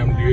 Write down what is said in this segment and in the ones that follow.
MDA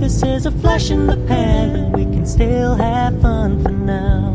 This is a flash in the pan, but we can still have fun for now.